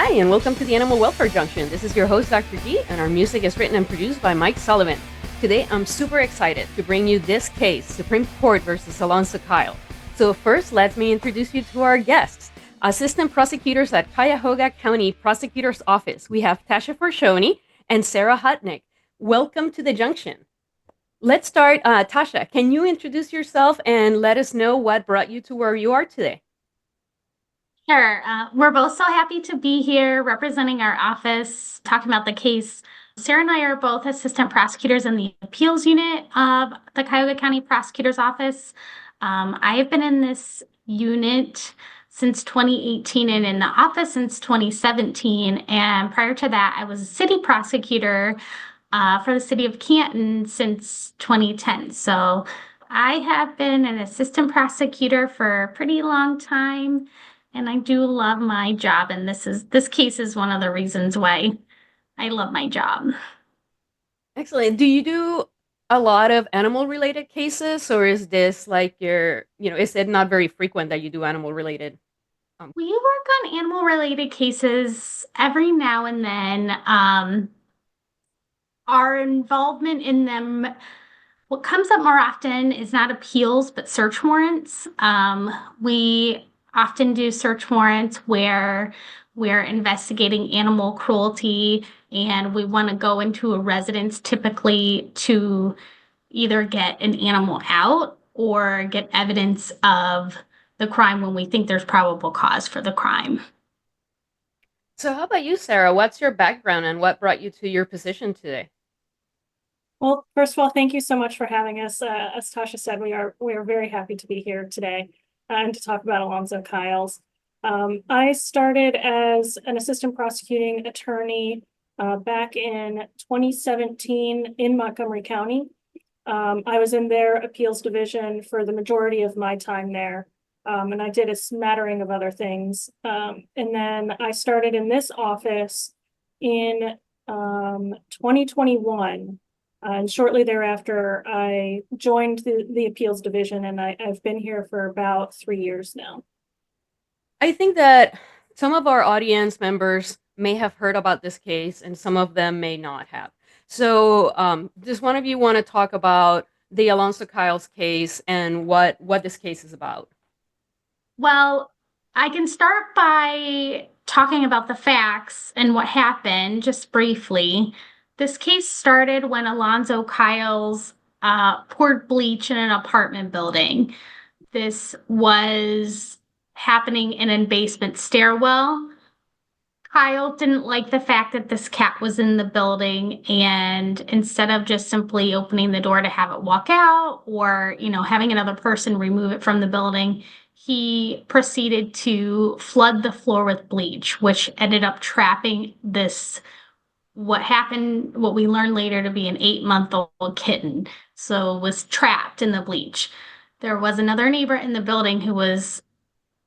Hi, and welcome to the Animal Welfare Junction. This is your host, Dr. G, and our music is written and produced by Mike Sullivan. Today, I'm super excited to bring you this case, Supreme Court versus Alonzo Kyle. So first, let me introduce you to our guests. Assistant prosecutors at Cuyahoga County Prosecutor's Office. We have Tasha Forchione and Sarah Hutnik. Welcome to the Junction. Let's start. Tasha, can you introduce yourself and let us know what brought you to where you are today? Sure. We're both so happy to be here representing our office, talking about the case. Sarah and I are both assistant prosecutors in the appeals unit of the Cuyahoga County Prosecutor's Office. I have been in this unit since 2018 and in the office since 2017. And prior to that, I was a city prosecutor for the city of Canton since 2010. So I have been an assistant prosecutor for a pretty long time. And I do love my job, and this case is one of the reasons why I love my job. Excellent. Do you do a lot of animal related cases, or is this like is it not very frequent that you do animal related? We work on animal related cases every now and then. Our involvement in them, what comes up more often is not appeals, but search warrants. We often do search warrants where we're investigating animal cruelty and we want to go into a residence typically to either get an animal out or get evidence of the crime when we think there's probable cause for the crime. So how about you, Sarah? What's your background and what brought you to your position today? Well, first of all, thank you so much for having us. As Tasha said, we are very happy to be here today and to talk about Alonzo Kyles. I started as an assistant prosecuting attorney back in 2017 in Montgomery County. I was in their appeals division for the majority of my time there, and I did a smattering of other things. And then I started in this office in 2021. And shortly thereafter, I joined the appeals division, and I've been here for about 3 years now. I think that some of our audience members may have heard about this case and some of them may not have. So does one of you want to talk about the Alonzo Kyles case and what this case is about? Well, I can start by talking about the facts and what happened just briefly. This case started when Alonzo Kyles poured bleach in an apartment building. This was happening in a basement stairwell. Kyle didn't like the fact that this cat was in the building, and instead of just simply opening the door to have it walk out or, having another person remove it from the building, he proceeded to flood the floor with bleach, which ended up trapping what we learned later to be an 8-month-old kitten. So was trapped in the bleach. There was another neighbor in the building who was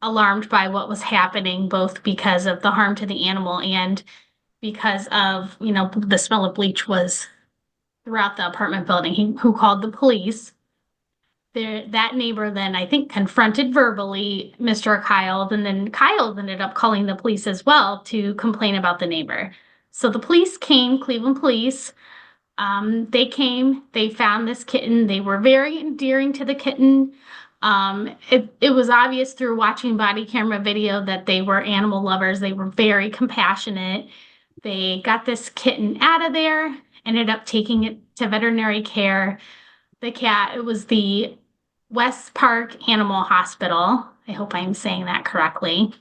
alarmed by what was happening, both because of the harm to the animal and because of, the smell of bleach was throughout the apartment building. Who called the police. That neighbor then, I think, confronted verbally Mr. Kyle, and then Kyle ended up calling the police as well to complain about the neighbor. So the police came, Cleveland police. They came, they found this kitten. They were very endearing to the kitten. It was obvious through watching body camera video that they were animal lovers. They were very compassionate. They got this kitten out of there, ended up taking it to veterinary care. The cat, it was the West Park Animal Hospital. I hope I'm saying that correctly.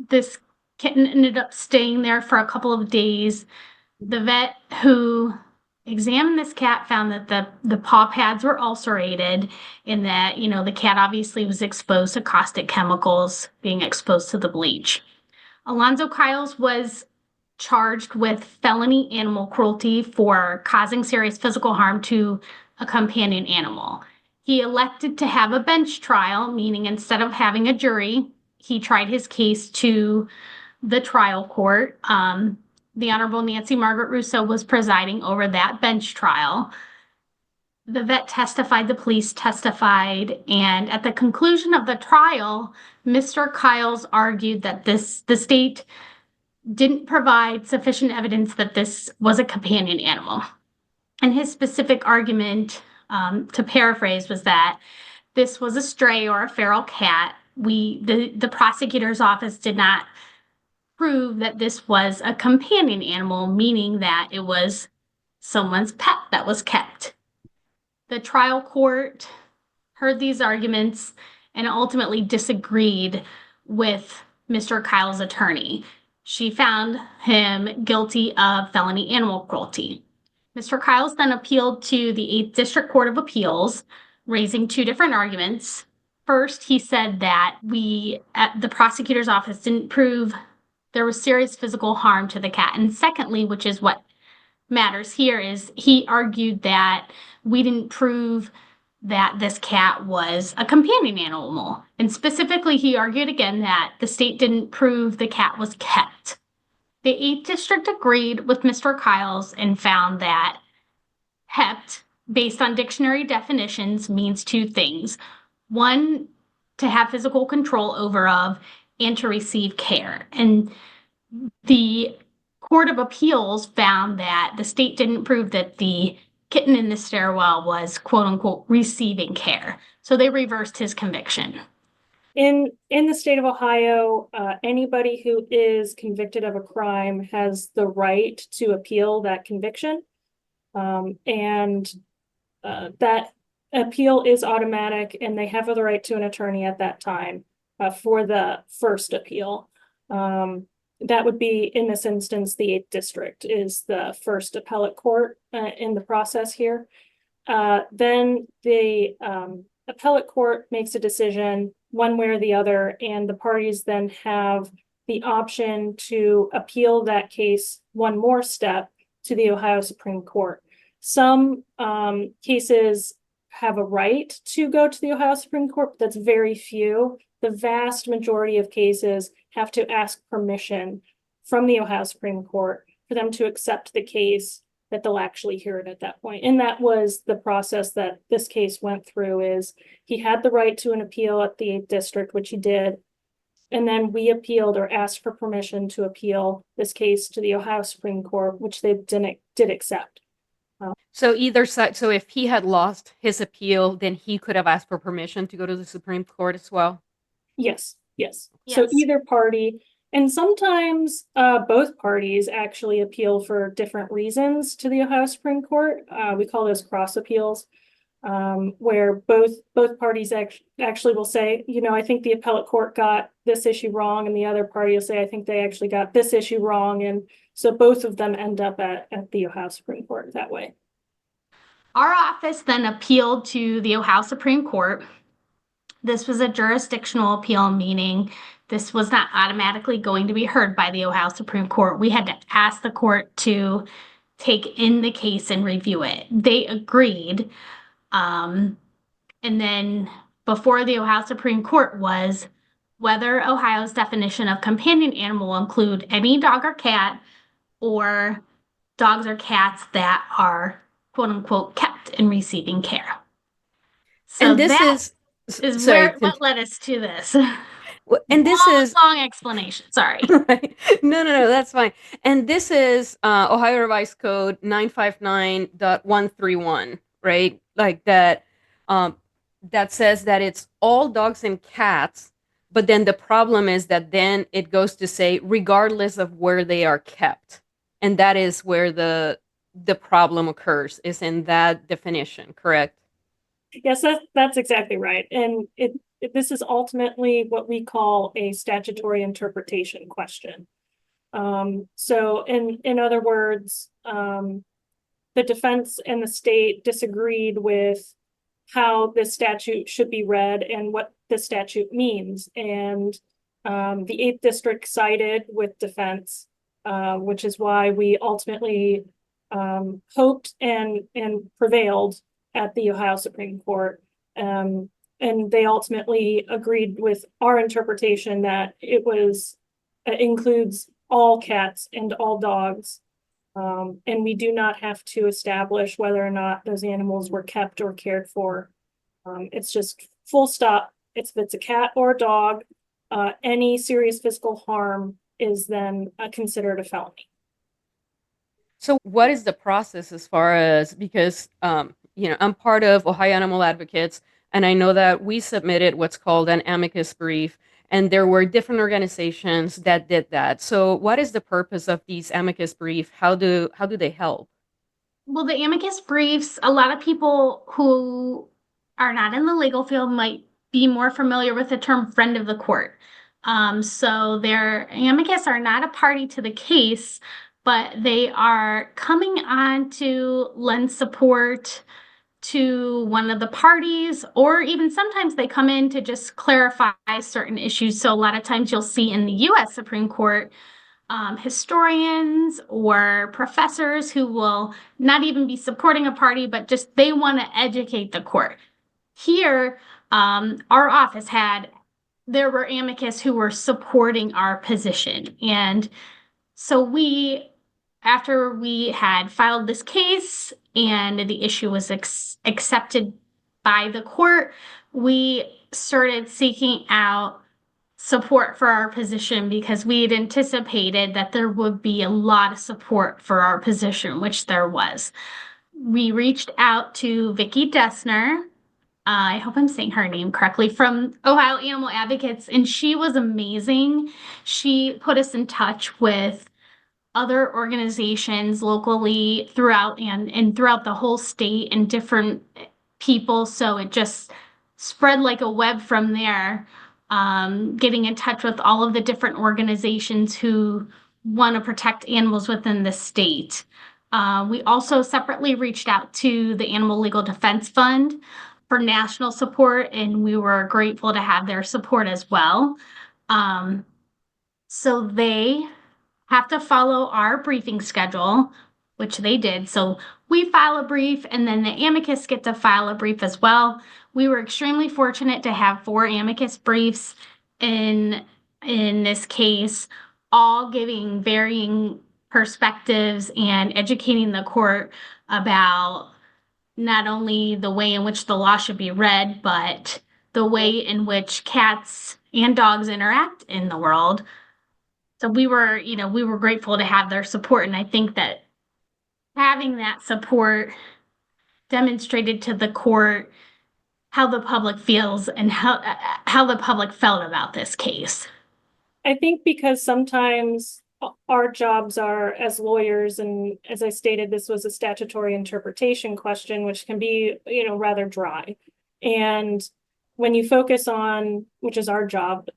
This kitten ended up staying there for a couple of days. The vet who examined this cat found that the paw pads were ulcerated and that, the cat obviously was exposed to caustic chemicals, being exposed to the bleach. Alonzo Kyles was charged with felony animal cruelty for causing serious physical harm to a companion animal. He elected to have a bench trial, meaning instead of having a jury, he tried his case to the trial court. The Honorable Nancy Margaret Rousseau was presiding over that bench trial. the vet testified, the police testified, and at the conclusion of the trial, Mr. Kyles argued that the state didn't provide sufficient evidence that this was a companion animal. And his specific argument, to paraphrase, was that this was a stray or a feral cat. The prosecutor's office did not prove that this was a companion animal, meaning that it was someone's pet that was kept. The trial court heard these arguments and ultimately disagreed with Mr. Kyle's attorney. She found him guilty of felony animal cruelty. Mr. Kyles then appealed to the 8th District Court of Appeals, raising two different arguments. First, he said that at the prosecutor's office, didn't prove there was serious physical harm to the cat. And secondly, which is what matters here, is he argued that we didn't prove that this cat was a companion animal. And specifically, he argued again that the state didn't prove the cat was kept. The 8th District agreed with Mr. Kyles and found that kept, based on dictionary definitions, means two things. One, to have physical control over of, and to receive care. And the Court of Appeals found that the state didn't prove that the kitten in the stairwell was, quote unquote, receiving care. So they reversed his conviction. In the state of Ohio, anybody who is convicted of a crime has the right to appeal that conviction. And that appeal is automatic, and they have the right to an attorney at that time for the first appeal. That would be, in this instance, the 8th District is the first appellate court in the process here. Then the appellate court makes a decision one way or the other, and the parties then have the option to appeal that case one more step to the Ohio Supreme Court. Some cases have a right to go to the Ohio Supreme Court, but that's very few. The vast majority of cases have to ask permission from the Ohio Supreme Court for them to accept the case, that they'll actually hear it at that point. And that was the process that this case went through. Is he had the right to an appeal at the 8th District, which he did. And then we appealed, or asked for permission to appeal this case to the Ohio Supreme Court, which they did accept. So either side, so if he had lost his appeal, then he could have asked for permission to go to the Supreme Court as well? Yes. So either party, and sometimes both parties actually appeal for different reasons to the Ohio Supreme Court. We call those cross appeals, where both parties actually will say, I think the appellate court got this issue wrong, and the other party will say, I think they actually got this issue wrong. And so both of them end up at the Ohio Supreme Court that way. Our office then appealed to the Ohio Supreme Court. This was a jurisdictional appeal, meaning this was not automatically going to be heard by the Ohio Supreme Court. We had to ask the court to take in the case and review it. They agreed. And then before the Ohio Supreme Court was whether Ohio's definition of companion animal will include any dog or cat, or dogs or cats that are, quote unquote, kept and receiving care. So and this is what led us to this. And this is long explanation. Sorry. Right. No, that's fine. And this is Ohio Revised Code 959.131, right? Like that. That says that it's all dogs and cats, but then the problem is that then it goes to say regardless of where they are kept, and that is where the problem occurs, is in that definition, correct? Yes, that's exactly right. And this is ultimately what we call a statutory interpretation question. So in other words, the defense and the state disagreed with how this statute should be read and what the statute means. And the 8th District sided with defense, which is why we ultimately hoped and prevailed at the Ohio Supreme Court. And they ultimately agreed with our interpretation that it includes all cats and all dogs, And we do not have to establish whether or not those animals were kept or cared for. It's just full stop. If it's a cat or a dog, any serious physical harm is then considered a felony. So what is the process as far as, because I'm part of Ohio Animal Advocates, and I know that we submitted what's called an amicus brief, and there were different organizations that did that. So what is the purpose of these amicus brief? How do they help? Well, the amicus briefs, a lot of people who are not in the legal field might be more familiar with the term friend of the court. So their amicus are not a party to the case, but they are coming on to lend support to one of the parties, or even sometimes they come in to just clarify certain issues. So a lot of times you'll see in the US Supreme Court historians or professors who will not even be supporting a party, but just they want to educate the court. Here, our office there were amicus who were supporting our position. And so after we had filed this case and the issue was accepted by the court, we started seeking out support for our position because we had anticipated that there would be a lot of support for our position, which there was. We reached out to Vicki Dessner. I hope I'm saying her name correctly, from Ohio Animal Advocates, and she was amazing. She put us in touch with other organizations locally and throughout the whole state and different people. So it just spread like a web from there, getting in touch with all of the different organizations who want to protect animals within the state. We also separately reached out to the Animal Legal Defense Fund for national support, and we were grateful to have their support as well. So they have to follow our briefing schedule, which they did. So we file a brief, and then the amicus get to file a brief as well. We were extremely fortunate to have 4 amicus briefs in this case, all giving varying perspectives and educating the court about not only the way in which the law should be read, but the way in which cats and dogs interact in the world. So we were grateful to have their support. And I think that having that support demonstrated to the court how the public feels and how the public felt about this case. I think because sometimes our jobs are as lawyers, and as I stated, this was a statutory interpretation question, which can be, rather dry. And when you focus on, which is our job,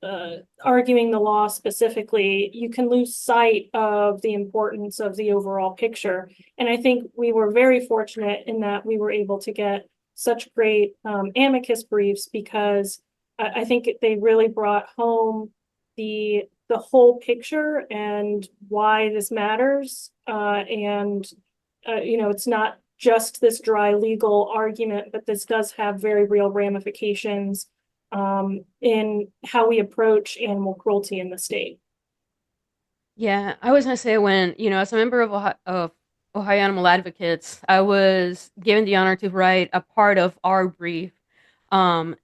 arguing the law specifically, you can lose sight of the importance of the overall picture. And I think we were very fortunate in that we were able to get such great amicus briefs, because I think they really brought home the whole picture and why this matters. It's not just this dry legal argument, but this does have very real ramifications in how we approach animal cruelty in the state. Yeah, I was gonna say, when, as a member of Ohio Animal Advocates, I was given the honor to write a part of our brief. And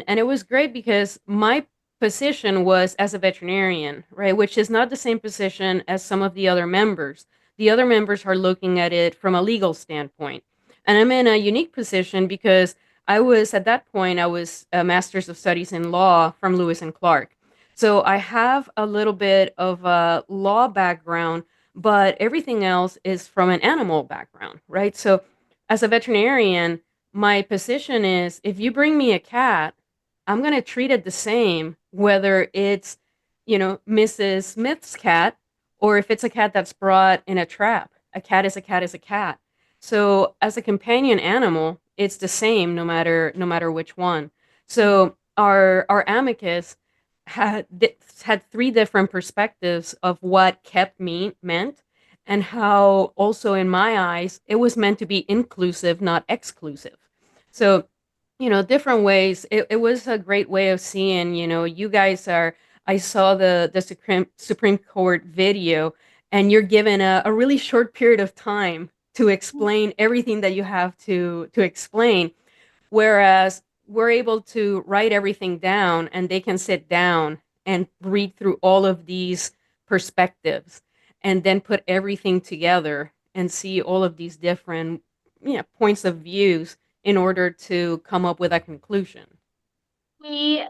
it was great because my position was as a veterinarian, right? Which is not the same position as some of the other members. The other members are looking at it from a legal standpoint. And I'm in a unique position because at that point, I was a master's of studies in law from Lewis and Clark. So I have a little bit of a law background, but everything else is from an animal background, right? So as a veterinarian, my position is, if you bring me a cat, I'm going to treat it the same, whether it's, Mrs. Smith's cat, or if it's a cat that's brought in a trap. A cat is a cat is a cat. So as a companion animal, it's the same no matter which one. So our amicus had 3 different perspectives of what kept meant, and how also, in my eyes, it was meant to be inclusive, not exclusive. So, different ways. It was a great way of seeing, you guys I saw the Supreme Court video, and you're given a really short period of time to explain everything that you have to explain. Whereas we're able to write everything down and they can sit down and read through all of these perspectives and then put everything together and see all of these different points of views in order to come up with a conclusion. We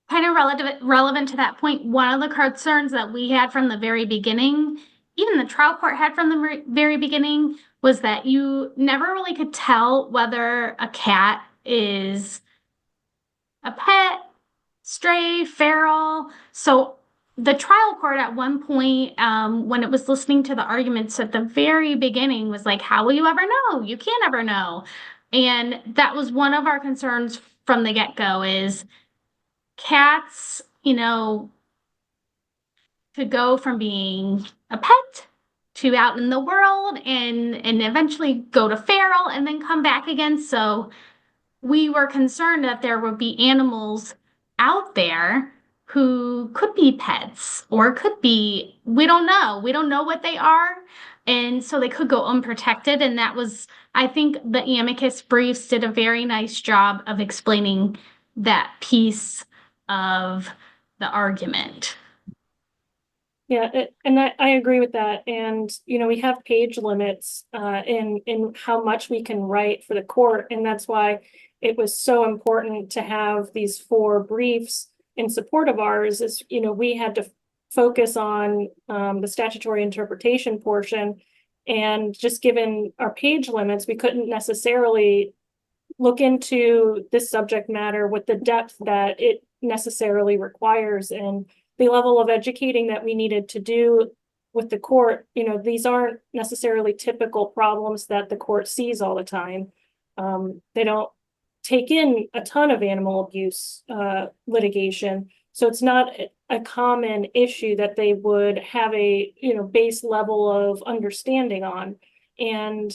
kind of relevant to that point, one of the concerns that we had from the very beginning, even the trial court had from the very beginning, was that you never really could tell whether a cat is a pet, stray, feral. So the trial court at one point, when it was listening to the arguments at the very beginning, was like, how will you ever know? You can't ever know. And that was one of our concerns from the get-go, is cats, could go from being a pet to out in the world and eventually go to feral and then come back again. So we were concerned that there would be animals out there who could be pets or could be, we don't know. We don't know what they are. And so they could go unprotected. And that was, I think the amicus briefs did a very nice job of explaining that piece of the argument. Yeah, and I agree with that. And, we have page limits in how much we can write for the court. And that's why it was so important to have these 4 briefs in support of ours. Is, we had to focus on the statutory interpretation portion. And just given our page limits, we couldn't necessarily look into this subject matter with the depth that it necessarily requires. And the level of educating that we needed to do with the court, these aren't necessarily typical problems that the court sees all the time. They don't take in a ton of animal abuse litigation. So it's not a common issue that they would have a, base level of understanding on. And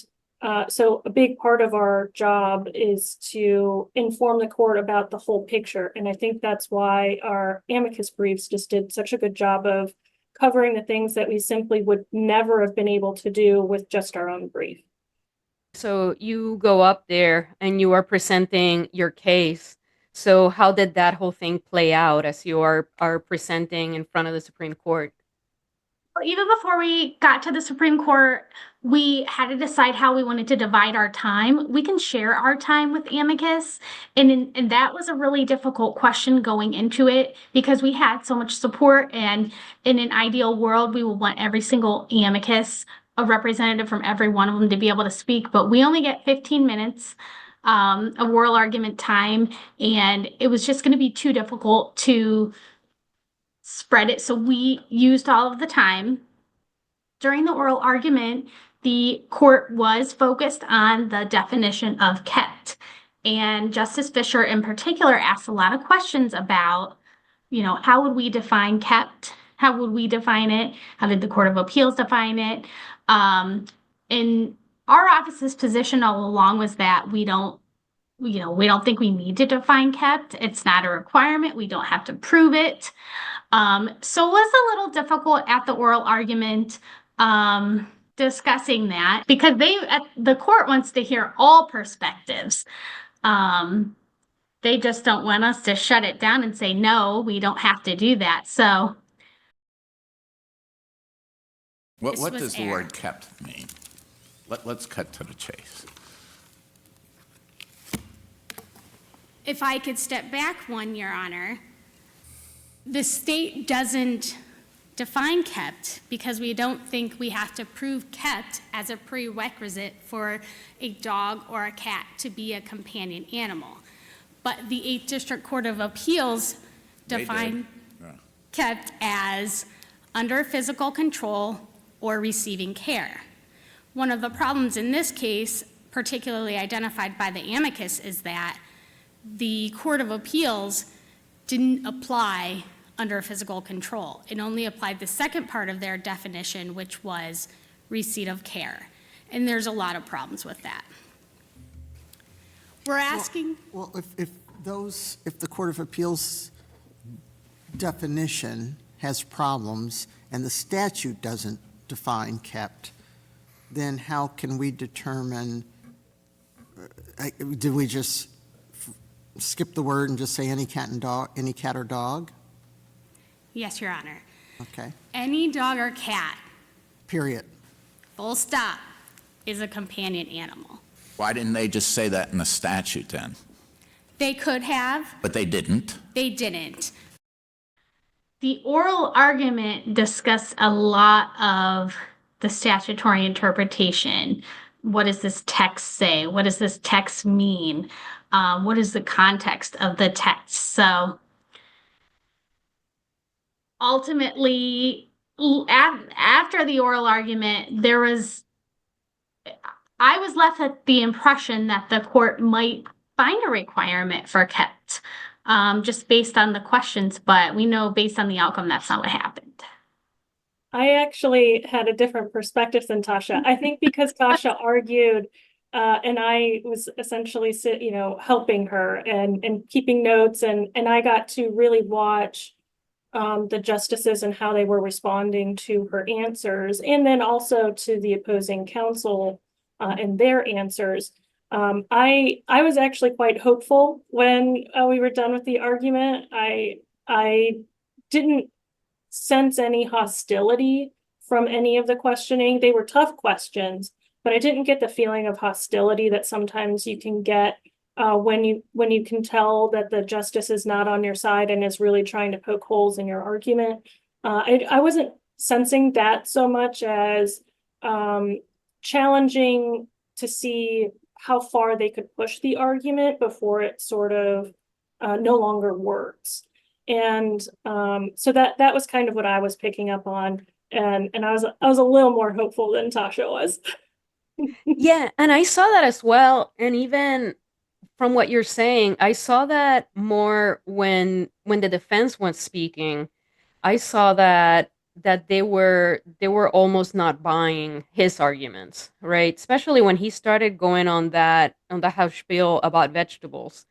so a big part of our job is to inform the court about the whole picture. And I think that's why our amicus briefs just did such a good job of covering the things that we simply would never have been able to do with just our own brief. So you go up there and you are presenting your case. So how did that whole thing play out as you are presenting in front of the Supreme Court? Even before we got to the Supreme Court, we had to decide how we wanted to divide our time. We can share our time with amicus, and that was a really difficult question going into it because we had so much support, and in an ideal world, we would want every single amicus, a representative from every one of them, to be able to speak, but we only get 15 minutes of oral argument time, and it was just going to be too difficult to spread it. So we used all of the time. During the oral argument, the court was focused on the definition of kept. And Justice Fisher in particular asked a lot of questions about, how would we define kept? How would we define it? How did the Court of Appeals define it? And our office's position all along was that we don't think we need to define kept. It's not a requirement. We don't have to prove it. So it was a little difficult at the oral argument discussing that because the court wants to hear all perspectives. They just don't want us to shut it down and say, no, we don't have to do that. So what does the word kept mean? Let's cut to the chase. If I could step back one, Your Honor, the state doesn't define kept because we don't think we have to prove kept as a prerequisite for a dog or a cat to be a companion animal. But the 8th District Court of Appeals defined kept as under physical control or receiving care. One of the problems in this case, particularly identified by the amicus, is that the Court of Appeals didn't apply under physical control. It only applied the second part of their definition, which was receipt of care. And there's a lot of problems with that. We're asking... Well, if the Court of Appeals definition has problems and the statute doesn't define kept, then how can we determine, do we just skip the word and just say any cat or dog? Yes, Your Honor. Okay, Any dog or cat, period. full stop, is a companion animal. Why didn't they just say that in the statute then? They could have, But they didn't. they didn't. The oral argument discussed a lot of the statutory interpretation. What does this text say? What does this text mean? What is the context of the text? So ultimately, after the oral argument, I was left with the impression that the court might find a requirement for kept, just based on the questions, but we know based on the outcome, that's not what happened. I actually had a different perspective than Tasha. I think because Tasha argued, and I was essentially, helping her and keeping notes, and I got to really watch the justices and how they were responding to her answers, and then also to the opposing counsel and their answers. I was actually quite hopeful when we were done with the argument. I didn't sense any hostility from any of the questioning. They were tough questions, but I didn't get the feeling of hostility that sometimes you can get when you can tell that the justice is not on your side and is really trying to poke holes in your argument. I wasn't sensing that so much as challenging to see how far they could push the argument before it sort of no longer works. And so that was kind of what I was picking up on, and I was a little more hopeful than Tasha was. Yeah, and I saw that as well. And even from what you're saying, I saw that more when the defense was speaking. I saw that they were almost not buying his arguments, right? Especially when he started going on the house spiel about vegetables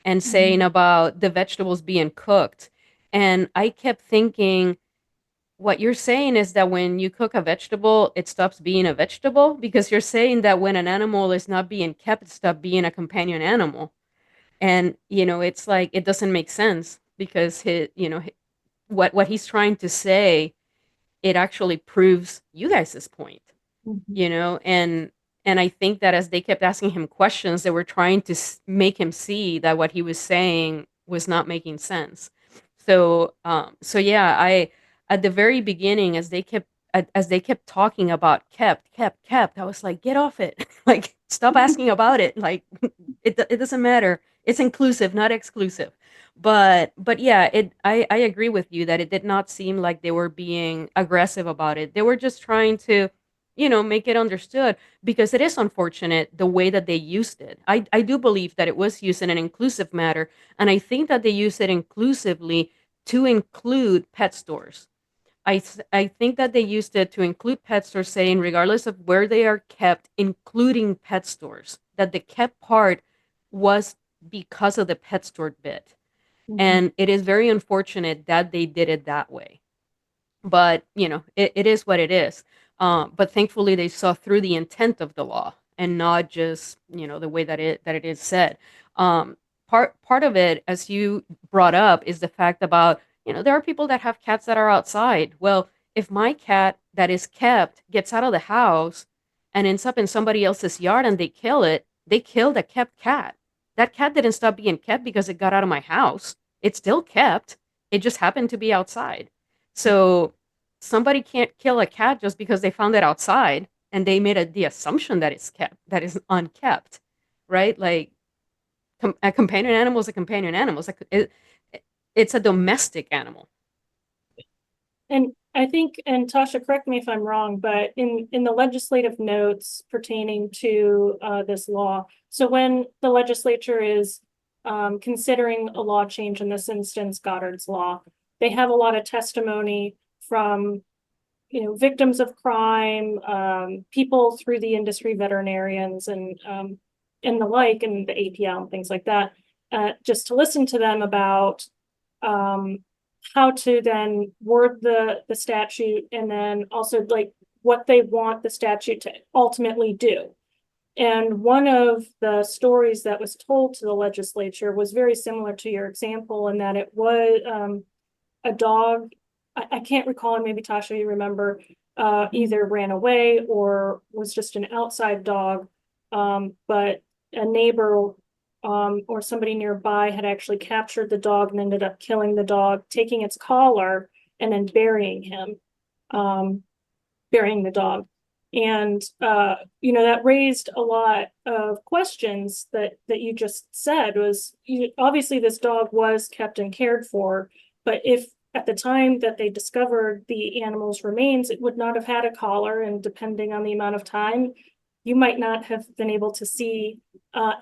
and saying about the vegetables being cooked. And I kept thinking, what you're saying is that when you cook a vegetable, it stops being a vegetable, because you're saying that when an animal is not being kept, it stops being a companion animal. And, it's like, it doesn't make sense, because what he's trying to say, it actually proves you guys' point, and I think that as they kept asking him questions, they were trying to make him see that what he was saying was not making sense. So, yeah, at the very beginning, as they kept talking about kept, I was like, get off it, like, stop asking about it, like, it doesn't matter. It's inclusive, not exclusive. But yeah, I agree with you that it did not seem like they were being aggressive about it. They were just trying to, make it understood, because it is unfortunate the way that they used it. I do believe that it was used in an inclusive manner, and I think that they used it inclusively to include pet stores. I think that they used it to include pet stores, saying regardless of where they are kept, including pet stores, that the kept part was because of the pet store bit. And it is very unfortunate that they did it that way. But, it is what it is. But thankfully, they saw through the intent of the law and not just, the way that it is said. Part of it, as you brought up, is the fact about, there are people that have cats that are outside. Well, if my cat that is kept gets out of the house and ends up in somebody else's yard and they kill it, they kill the kept cat. That cat didn't stop being kept because it got out of my house. It's still kept. It just happened to be outside. So somebody can't kill a cat just because they found it outside and they made the assumption that it's kept, that is unkept, right? Like, a companion animal is a companion animal. It's a domestic animal. And I think, and Tasha, correct me if I'm wrong, but in the legislative notes pertaining to this law, so when the legislature is considering a law change, in this instance, Goddard's law, they have a lot of testimony from, victims of crime, people through the industry, veterinarians, and the like, and the APL and things like that, just to listen to them about how to then word the statute, and then also like what they want the statute to ultimately do. And one of the stories that was told to the legislature was very similar to your example in that it was a dog. I can't recall, and maybe Tasha, you remember, either ran away or was just an outside dog. But a neighbor or somebody nearby had actually captured the dog and ended up killing the dog, taking its collar and then burying him, burying the dog. And, that raised a lot of questions that you just said was, obviously this dog was kept and cared for, but if at the time that they discovered the animal's remains, it would not have had a collar, and depending on the amount of time, you might not have been able to see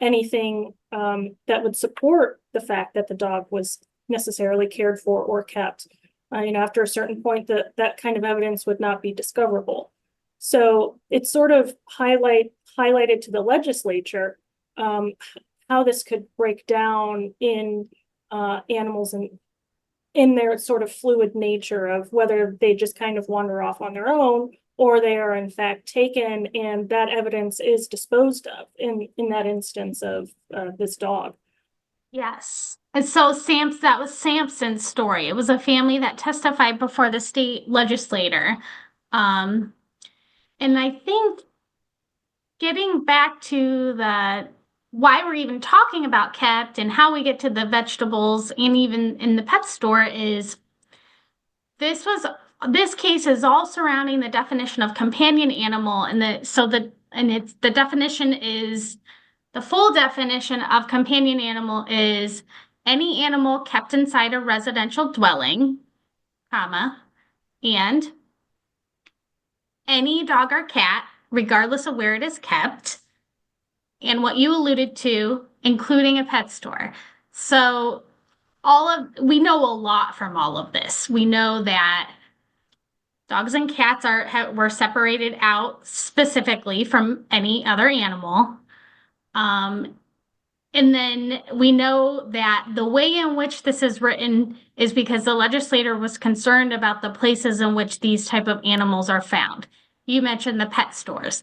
anything that would support the fact that the dog was necessarily cared for or kept. After a certain point, that kind of evidence would not be discoverable. So it's sort of highlighted to the legislature how this could break down in animals and in their sort of fluid nature of whether they just kind of wander off on their own or they are in fact taken, and that evidence is disposed of in that instance of this dog. Yes. And so that was Sampson's story. It was a family that testified before the state legislator. And I think getting back to why we're even talking about kept and how we get to the vegetables and even in the pet store is this case is all surrounding the definition of companion animal, and the definition is, the full definition of companion animal is any animal kept inside a residential dwelling, comma, and any dog or cat, regardless of where it is kept, and what you alluded to, including a pet store. So we know a lot from all of this. We know that dogs and cats were separated out specifically from any other animal. And then we know that the way in which this is written is because the legislator was concerned about the places in which these type of animals are found. You mentioned the pet stores.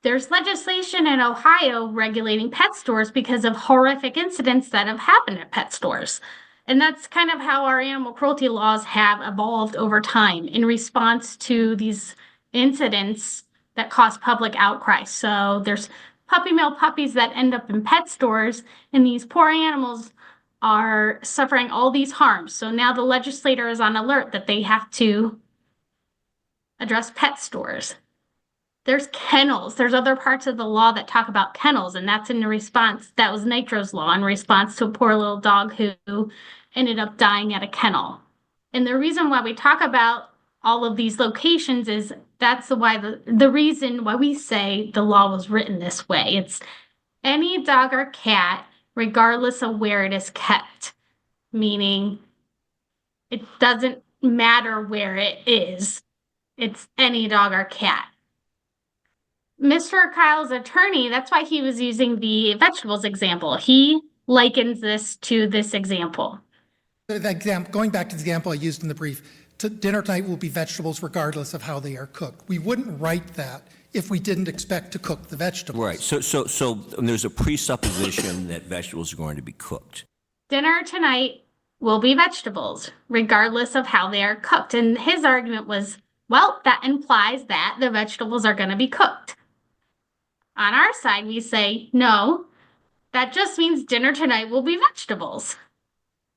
There's legislation in Ohio regulating pet stores because of horrific incidents that have happened at pet stores. And that's kind of how our animal cruelty laws have evolved over time in response to these incidents that cause public outcry. So there's puppy mill puppies that end up in pet stores, and these poor animals are suffering all these harms. So now the legislator is on alert that they have to address pet stores. There's kennels. There's other parts of the law that talk about kennels, and that's in response, that was Nitro's law in response to a poor little dog who ended up dying at a kennel. And the reason why we talk about all of these locations is the reason why we say the law was written this way. It's any dog or cat, regardless of where it is kept, meaning it doesn't matter where it is. It's any dog or cat. Mr. Kyle's attorney, that's why he was using the vegetables example. He likens this to this example. Going back to the example I used in the brief, dinner tonight will be vegetables regardless of how they are cooked. We wouldn't write that if we didn't expect to cook the vegetables. Right. So there's a presupposition that vegetables are going to be cooked. Dinner tonight will be vegetables regardless of how they are cooked. And his argument was, well, that implies that the vegetables are going to be cooked. On our side, we say, no, that just means dinner tonight will be vegetables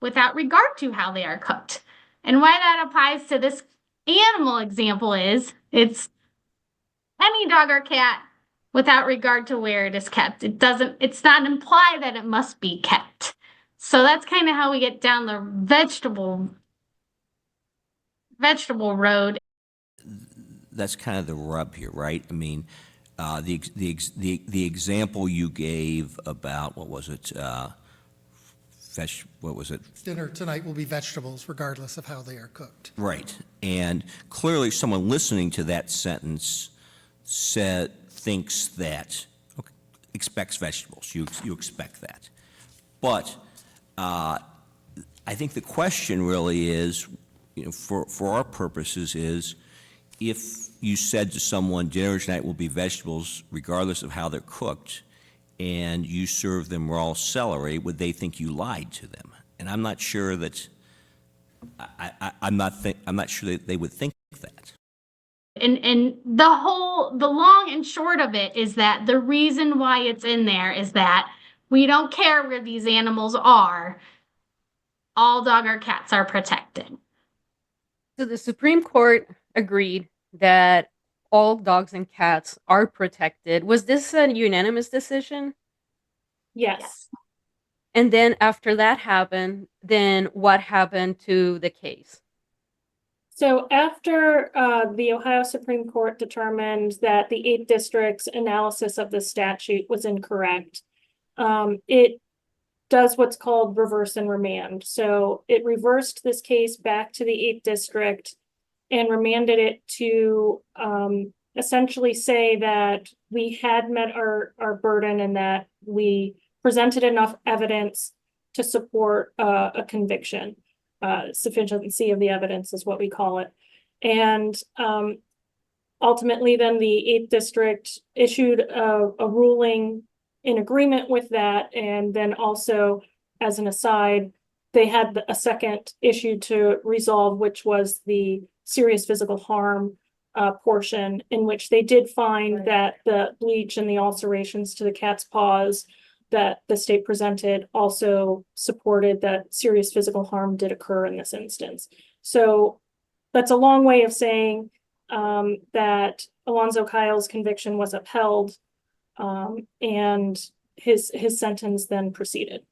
without regard to how they are cooked. And why that applies to this animal example is it's any dog or cat without regard to where it is kept. It's not implied that it must be kept. So that's kind of how we get down the vegetable road. That's kind of the rub here, right? I mean, the example you gave about, what was it? Dinner tonight will be vegetables regardless of how they are cooked. Right. And clearly someone listening to that sentence thinks that, expects vegetables. You expect that. But I think the question really is, for our purposes, is if you said to someone, dinner tonight will be vegetables regardless of how they're cooked, and you serve them raw celery, would they think you lied to them? And I'm not sure that, I'm not sure that they would think that. And the long and short of it is that the reason why it's in there is that we don't care where these animals are. All dog or cats are protected. So the Supreme Court agreed that all dogs and cats are protected. Was this a unanimous decision? Yes. And then after that happened, then what happened to the case? So after the Ohio Supreme Court determined that the 8th District's analysis of the statute was incorrect, it does what's called reverse and remand. So it reversed this case back to the 8th District and remanded it to essentially say that we had met our burden and that we presented enough evidence to support a conviction. Sufficiency of the evidence is what we call it. And ultimately, then the 8th District issued a ruling in agreement with that. And then also, as an aside, they had a second issue to resolve, which was the serious physical harm portion, in which they did find that the bleach and the ulcerations to the cat's paws that the state presented also supported that serious physical harm did occur in this instance. So that's a long way of saying that Alonzo Kyle's conviction was upheld and his sentence then proceeded.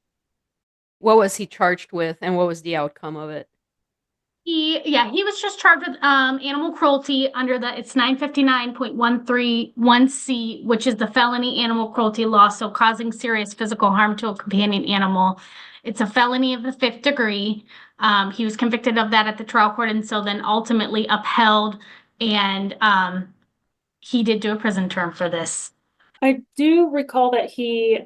What was he charged with and what was the outcome of it? He was just charged with animal cruelty under it's 959.131C, which is the felony animal cruelty law, so causing serious physical harm to a companion animal. It's a felony of the 5th degree. He was convicted of that at the trial court, and so then ultimately upheld, and he did do a prison term for this. I do recall that he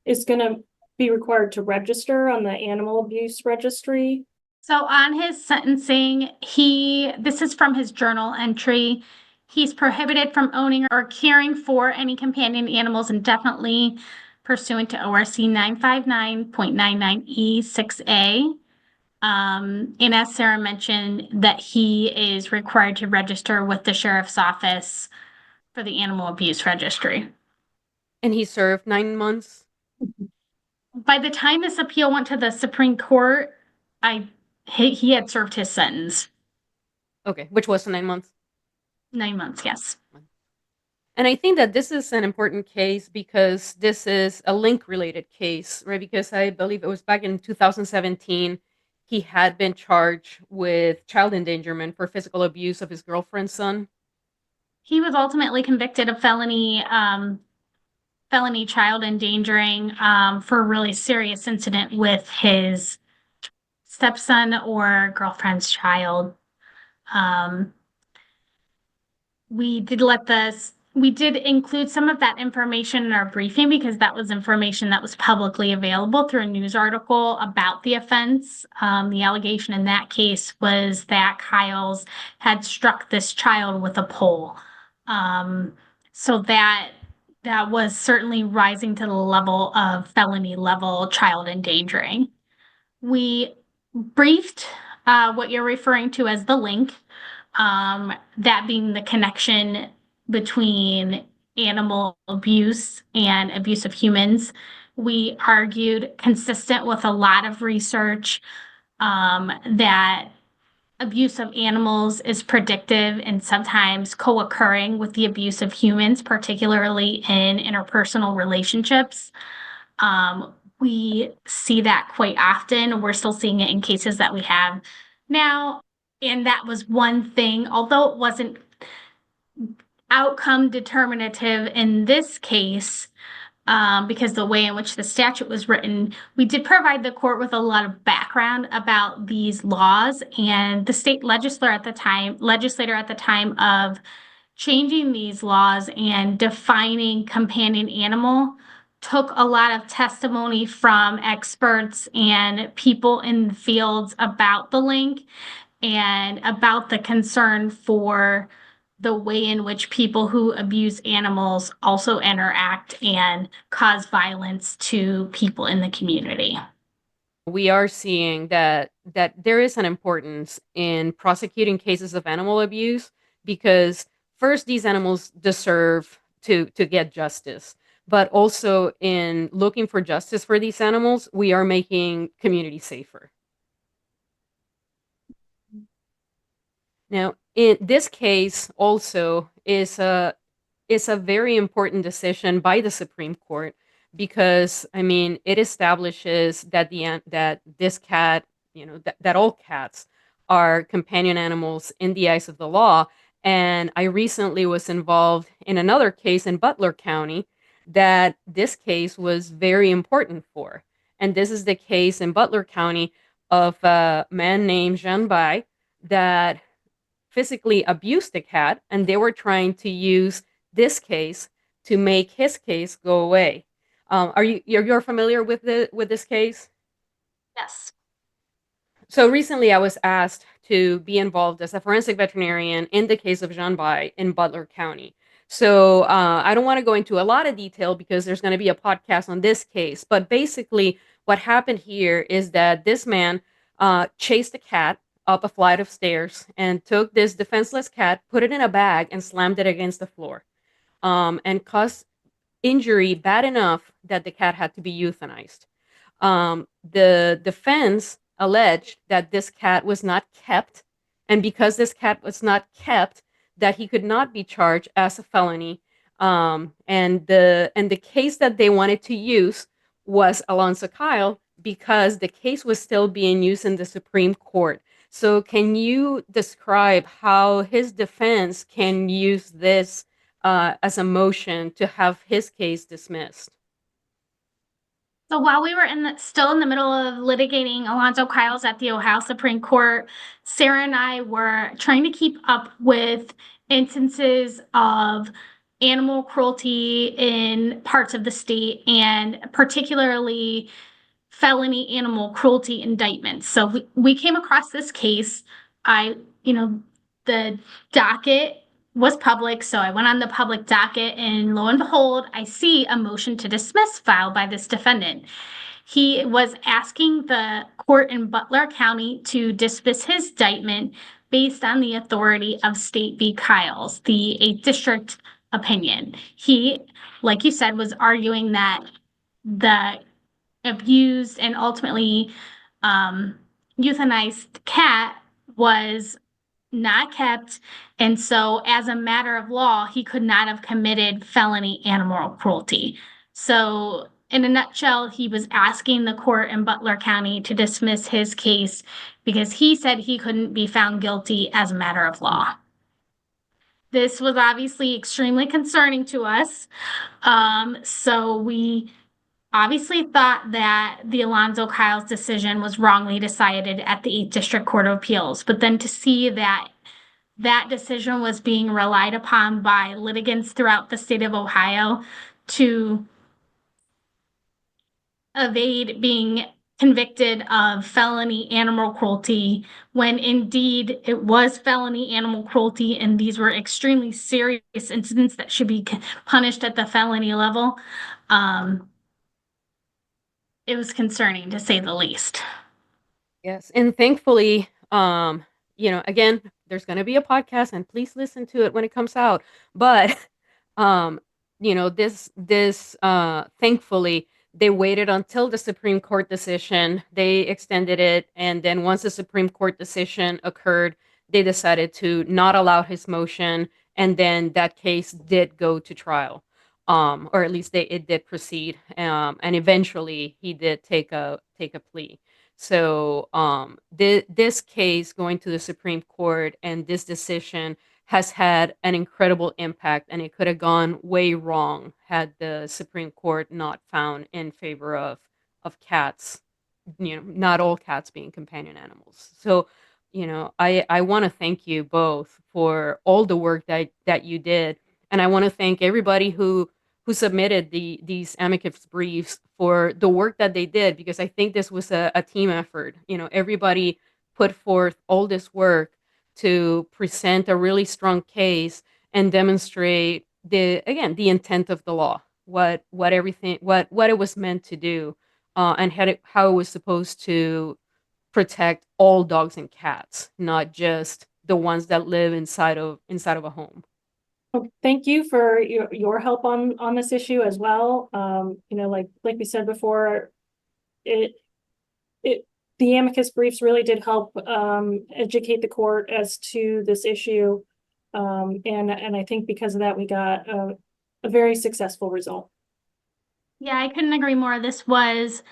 is going to be required to register on the animal abuse registry. So on his sentencing, this is from his journal entry. He's prohibited from owning or caring for any companion animals indefinitely pursuant to ORC 959.99E6A. And as Sarah mentioned, that he is required to register with the sheriff's office for the animal abuse registry. And he served 9 months? By the time this appeal went to the Supreme Court, he had served his sentence. Okay, which was 9 months? 9 months, yes. And I think that this is an important case because this is a link-related case, right? Because I believe it was back in 2017, he had been charged with child endangerment for physical abuse of his girlfriend's son. He was ultimately convicted of felony child endangering for a really serious incident with his stepson or girlfriend's child. We did include some of that information in our briefing because that was information that was publicly available through a news article about the offense. The allegation in that case was that Kyle's had struck this child with a pole. So that was certainly rising to the level of felony level child endangering. We briefed what you're referring to as the link, that being the connection between animal abuse and abuse of humans. We argued, consistent with a lot of research, that abuse of animals is predictive and sometimes co-occurring with the abuse of humans, particularly in interpersonal relationships. We see that quite often. We're still seeing it in cases that we have now. And that was one thing, although it wasn't outcome determinative in this case, because the way in which the statute was written, we did provide the court with a lot of background about these laws, and the state legislator at the time of changing these laws and defining companion animal took a lot of testimony from experts and people in the fields about the link. and about the concern for the way in which people who abuse animals also interact and cause violence to people in the community. We are seeing that there is an importance in prosecuting cases of animal abuse because first these animals deserve to get justice, but also in looking for justice for these animals, we are making communities safer. Now, in this case, also is a very important decision by the Supreme Court because I mean it establishes that that this cat, that all cats are companion animals in the eyes of the law. And I recently was involved in another case in Butler County that this case was very important for. And this is the case in Butler County of a man named Jean Bai that physically abused the cat, and they were trying to use this case to make his case go away. You're familiar with this case? Yes. So recently, I was asked to be involved as a forensic veterinarian in the case of Jean Bai in Butler County. So I don't want to go into a lot of detail because there's going to be a podcast on this case. But basically, what happened here is that this man chased a cat up a flight of stairs and took this defenseless cat, put it in a bag, and slammed it against the floor, and caused injury bad enough that the cat had to be euthanized. The defense alleged that this cat was not kept, and because this cat was not kept, that he could not be charged as a felony. And the case that they wanted to use was Alonzo Kyle because the case was still being used in the Supreme Court. So, can you describe how his defense can use this as a motion to have his case dismissed? So while we were still in the middle of litigating Alonzo Kyle's at the Ohio Supreme Court, Sarah and I were trying to keep up with instances of animal cruelty in parts of the state, and particularly felony animal cruelty indictments. So we came across this case. The docket was public, so I went on the public docket, and lo and behold, I see a motion to dismiss filed by this defendant. He was asking the court in Butler County to dismiss his indictment based on the authority of State v. Kyle's, the 8th District opinion. He, like you said, was arguing that the abused and ultimately euthanized cat was not kept, and so as a matter of law, he could not have committed felony animal cruelty. So in a nutshell, he was asking the court in Butler County to dismiss his case because he said he couldn't be found guilty as a matter of law. This was obviously extremely concerning to us. So we obviously thought that the Alonzo Kyle's decision was wrongly decided at the 8th District Court of Appeals, but then to see that that decision was being relied upon by litigants throughout the state of Ohio to evade being convicted of felony animal cruelty when indeed it was felony animal cruelty and these were extremely serious incidents that should be punished at the felony level. It was concerning to say the least. Yes. And thankfully, again, there's going to be a podcast and please listen to it when it comes out. But, thankfully, they waited until the Supreme Court decision. They extended it. And then once the Supreme Court decision occurred, they decided to not allow his motion. And then that case did go to trial. Or at least it did proceed. And eventually he did take a plea. So this case going to the Supreme Court and this decision has had an incredible impact, and it could have gone way wrong had the Supreme Court not found in favor of cats, not all cats being companion animals. So, I want to thank you both for all the work that you did, and I want to thank everybody who submitted these amicus briefs for the work that they did, because I think this was a team effort. Everybody put forth all this work to present a really strong case and demonstrate the intent of the law, what everything what it was meant to do, and how it was supposed to protect all dogs and cats, not just the ones that live inside of a home. Well, thank you for your help on this issue as well. Like we said before, it the amicus briefs really did help educate the court as to this issue, and I think because of that we got a very successful result. Yeah, I couldn't agree more. This was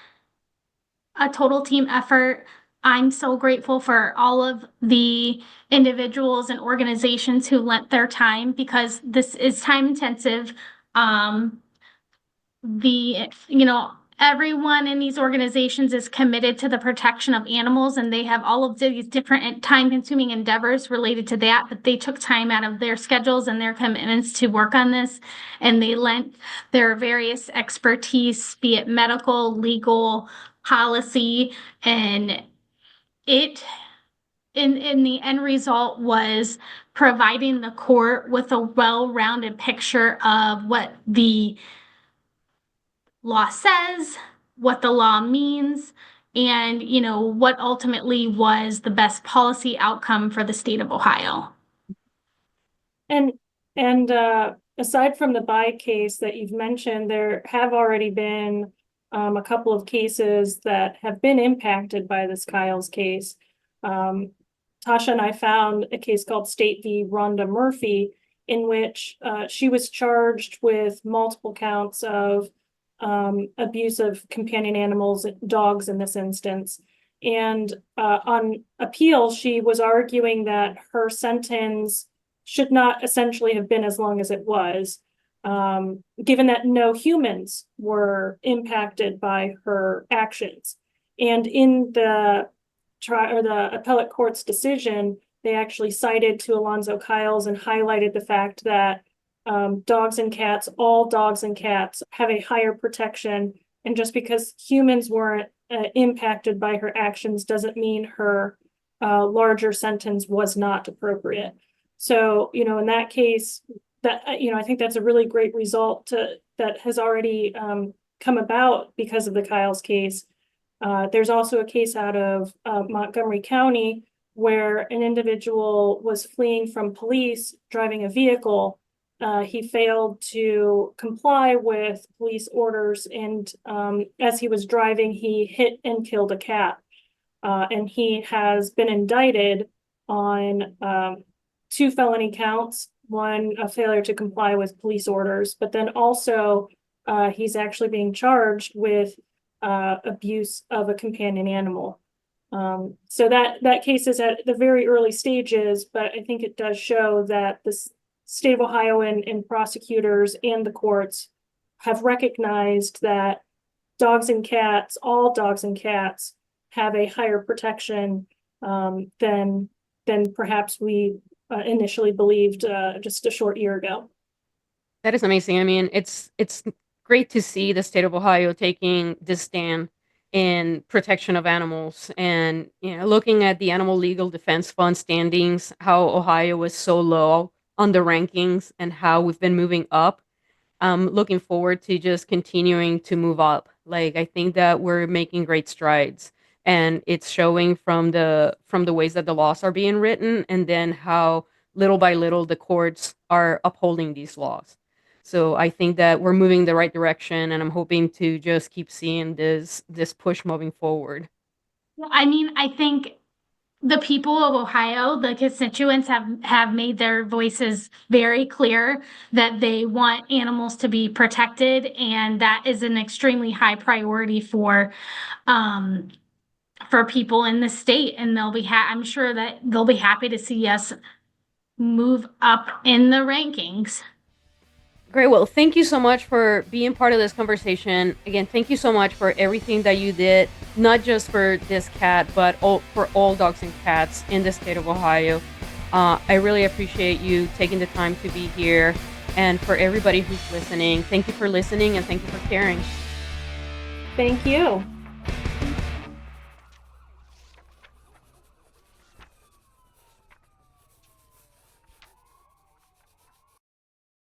a total team effort. I'm so grateful for all of the individuals and organizations who lent their time, because this is time intensive. Everyone in these organizations is committed to the protection of animals, and they have all of these different time-consuming endeavors related to that, but they took time out of their schedules and their commitments to work on this, and they lent their various expertise, be it medical, legal, policy, and it in the end result was providing the court with a well-rounded picture of what the law says, what the law means, and what ultimately was the best policy outcome for the state of Ohio. And aside from the Bai case that you've mentioned, there have already been a couple of cases that have been impacted by this Kyle's case. Tasha and I found a case called State v. Rhonda Murphy, in which she was charged with multiple counts of abuse of companion animals, dogs in this instance. And on appeal, she was arguing that her sentence should not essentially have been as long as it was, given that no humans were impacted by her actions. And in the appellate court's decision, they actually cited to Alonzo Kyles and highlighted the fact that dogs and cats, all dogs and cats have a higher protection. And just because humans weren't impacted by her actions doesn't mean her larger sentence was not appropriate. So, in that case, that, I think that's a really great result that has already come about because of the Kyles case. There's also a case out of Montgomery County where an individual was fleeing from police driving a vehicle. He failed to comply with police orders, and as he was driving, he hit and killed a cat. And he has been indicted on 2 felony counts, one, a failure to comply with police orders, but then also he's actually being charged with abuse of a companion animal. So that case is at the very early stages, but I think it does show that the state of Ohio and prosecutors and the courts have recognized that dogs and cats, all dogs and cats, have a higher protection than perhaps we initially believed just a short year ago. That is amazing. I mean, it's great to see the state of Ohio taking this stand in protection of animals, and looking at the Animal Legal Defense Fund standings, how Ohio was so low on the rankings and how we've been moving up. I'm looking forward to just continuing to move up. Like, I think that we're making great strides, and it's showing from the ways that the laws are being written, and then how little by little the courts are upholding these laws. So I think that we're moving the right direction, and I'm hoping to just keep seeing this push moving forward. I mean, I think the people of Ohio, the constituents, have made their voices very clear that they want animals to be protected, and that is an extremely high priority for people in the state. And I'm sure that they'll be happy to see us move up in the rankings. Great. Well, thank you so much for being part of this conversation. Again, thank you so much for everything that you did, not just for this cat, but for all dogs and cats in the state of Ohio. I really appreciate you taking the time to be here. And for everybody who's listening, thank you for listening, and thank you for caring. Thank you.